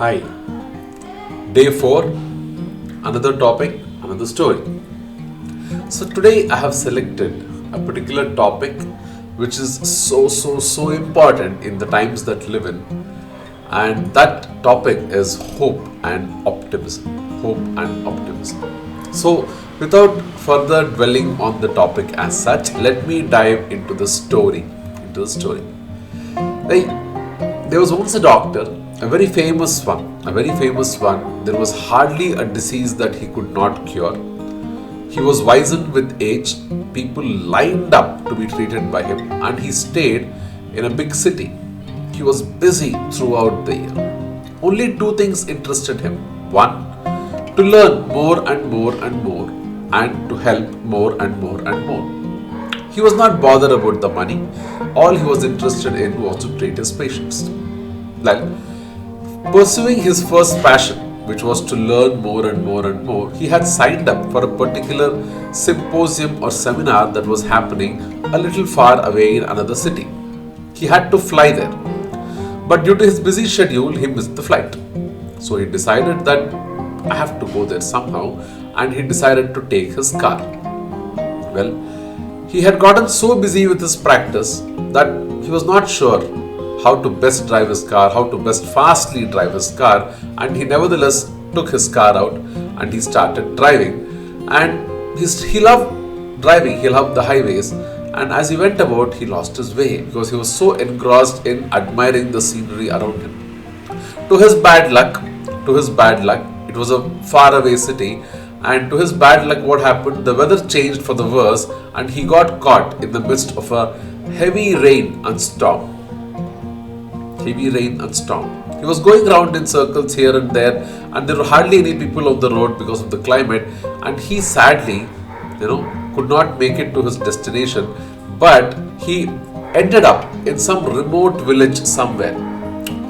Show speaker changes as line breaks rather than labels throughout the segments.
Hi, day 4, another topic, another story. So, today I have selected a particular topic which is so important in the times that live in, and that topic is hope and optimism. Hope and optimism. So, without further dwelling on the topic as such, let me dive into the story. Like, there was once a doctor, a very famous one. There was hardly a disease that he could not cure. He was wizened with age. People lined up to be treated by him, and he stayed in a big city. He was busy throughout the year. Only two things interested him. One, to learn more and more and more, and to help more and more and more. He was not bothered about the money. All he was interested in was to treat his patients. Like, pursuing his first passion, which was to learn more and more and more, he had signed up for a particular symposium or seminar that was happening a little far away in another city. He had to fly there. But due to his busy schedule, he missed the flight. So he decided that I have to go there somehow, and he decided to take his car. Well, he had gotten so busy with his practice that he was not sure how to best drive his car, how to best fastly drive his car, and he nevertheless took his car out and he started driving. And he loved driving, he loved the highways, and as he went about, he lost his way because he was so engrossed in admiring the scenery around him. To his bad luck, it was a faraway city, and to his bad luck, what happened? The weather changed for the worse, and he got caught in the midst of a heavy rain and storm. He was going around in circles here and there, and there were hardly any people on the road because of the climate, and he sadly, could not make it to his destination, but he ended up in some remote village somewhere.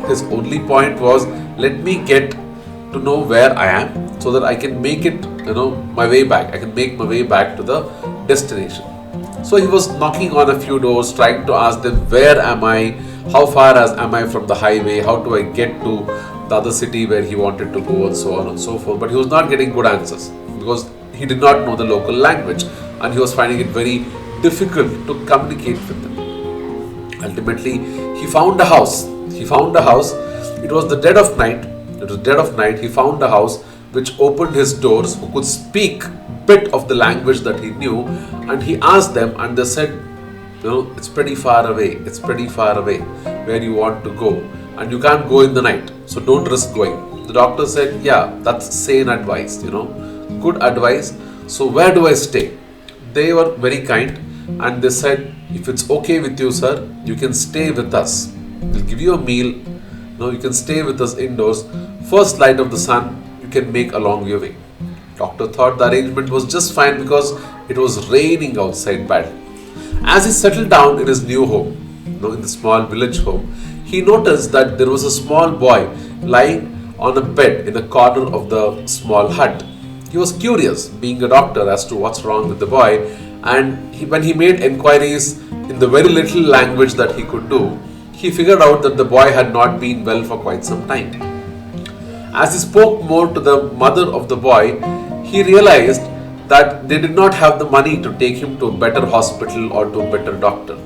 His only point was, let me get to know where I am so that I can make it, my way back. I can make my way back to the destination. So he was knocking on a few doors, trying to ask them, where am I? How far am I from the highway? How do I get to the other city where he wanted to go, and so on and so forth. But he was not getting good answers because he did not know the local language, and he was finding it very difficult to communicate with them. Ultimately, he found a house. It was the dead of night. He found a house which opened his doors, who could speak bit of the language that he knew, and he asked them, and they said, it's pretty far away where you want to go, and you can't go in the night, so don't risk going. The doctor said, yeah, that's sane advice, good advice. So where do I stay? They were very kind, and they said, if it's okay with you, sir, you can stay with us. We'll give you a meal. You can stay with us indoors. First light of the sun, you can make along your way. Doctor thought the arrangement was just fine because it was raining outside badly. As he settled down in his new home, in the small village home, he noticed that there was a small boy lying on a bed in a corner of the small hut. He was curious, being a doctor, as to what's wrong with the boy, and when he made enquiries in the very little language that he could do, he figured out that the boy had not been well for quite some time. As he spoke more to the mother of the boy, he realized that they did not have the money to take him to a better hospital or to a better doctor.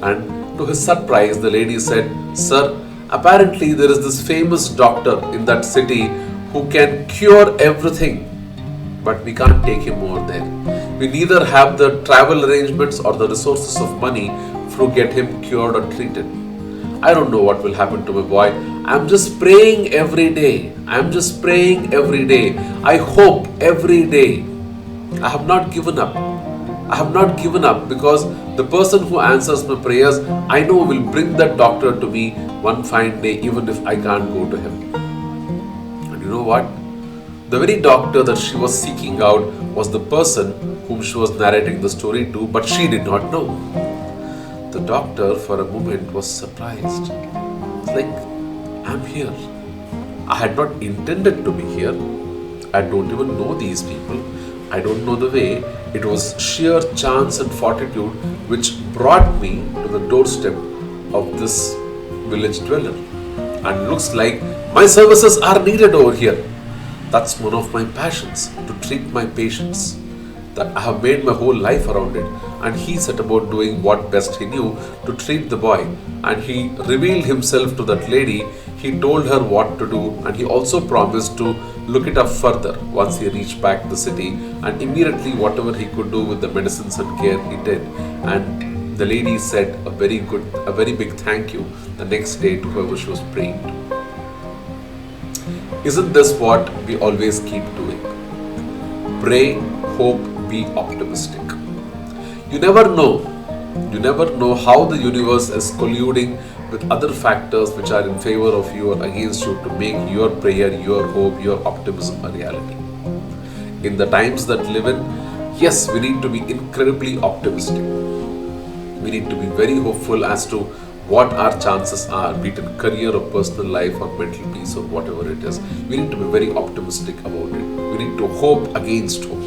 And to his surprise, the lady said, sir, apparently there is this famous doctor in that city who can cure everything, but we can't take him over there. We neither have the travel arrangements or the resources of money to get him cured or treated. I don't know what will happen to my boy. I'm just praying every day. I hope every day. I have not given up because the person who answers my prayers, I know, will bring that doctor to me one fine day, even if I can't go to him. And you know what? The very doctor that she was seeking out was the person whom she was narrating the story to, but she did not know. The doctor, for a moment, was surprised. It's like, I'm here. I had not intended to be here. I don't even know these people. I don't know the way. It was sheer chance and fortitude which brought me to the doorstep of this village dweller. And looks like My services are needed over here. That's one of my passions, to treat my patients. That I have made my whole life around it. And he set about doing what best he knew to treat the boy. And he revealed himself to that lady. He told her what to do, and he also promised to look it up further once he reached back the city. And immediately, whatever he could do with the medicines and care, he did. And the lady said a very big thank you the next day to whoever she was praying to. Isn't this what we always keep doing? Pray, hope, be optimistic. You never know how the universe is colluding with other factors which are in favor of you or against you to make your prayer, your hope, your optimism a reality. In the times that live in, yes, we need to be incredibly optimistic. We need to be very hopeful as to what our chances are, be it in career or personal life or mental peace or whatever it is. We need to be very optimistic about it. We need to hope against hope.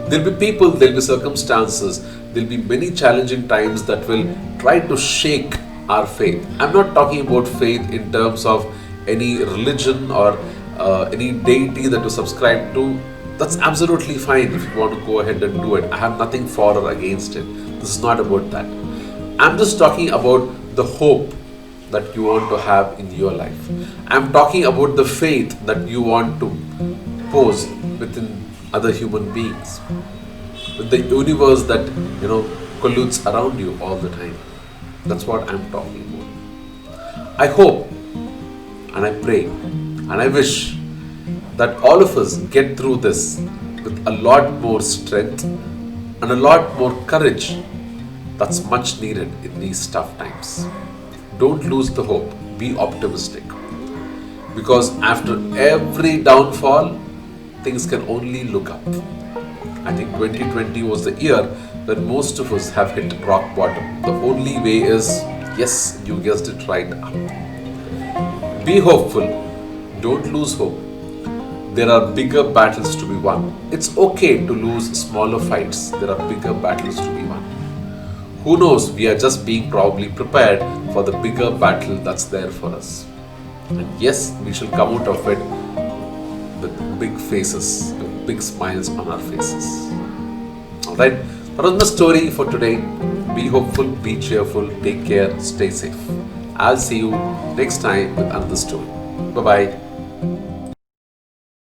There'll be people, there'll be circumstances, there'll be many challenging times that will try to shake our faith. I'm not talking about faith in terms of any religion or any deity that you subscribe to. That's absolutely fine if you want to go ahead and do it. I have nothing for or against it. This is not about that. I'm just talking about the hope that you want to have in your life. I'm talking about the faith that you want to pose within other human beings, with the universe that colludes around you all the time. That's what I'm talking about. I hope and I pray and I wish that all of us get through this with a lot more strength and a lot more courage that's much needed in these tough times. Don't lose the hope. Be optimistic. Because after every downfall, things can only look up. I think 2020 was the year when most of us have hit rock bottom. The only way is, yes, you guessed it right, up. Be hopeful. Don't lose hope. There are bigger battles to be won. It's okay to lose smaller fights. There are bigger battles to be won. Who knows, we are just being probably prepared for the bigger battle that's there for us. And yes, we shall come out of it with big faces, with big smiles on our faces. Alright, that was my story for today. Be hopeful, be cheerful, take care, stay safe. I'll see you next time with another story. Bye-bye.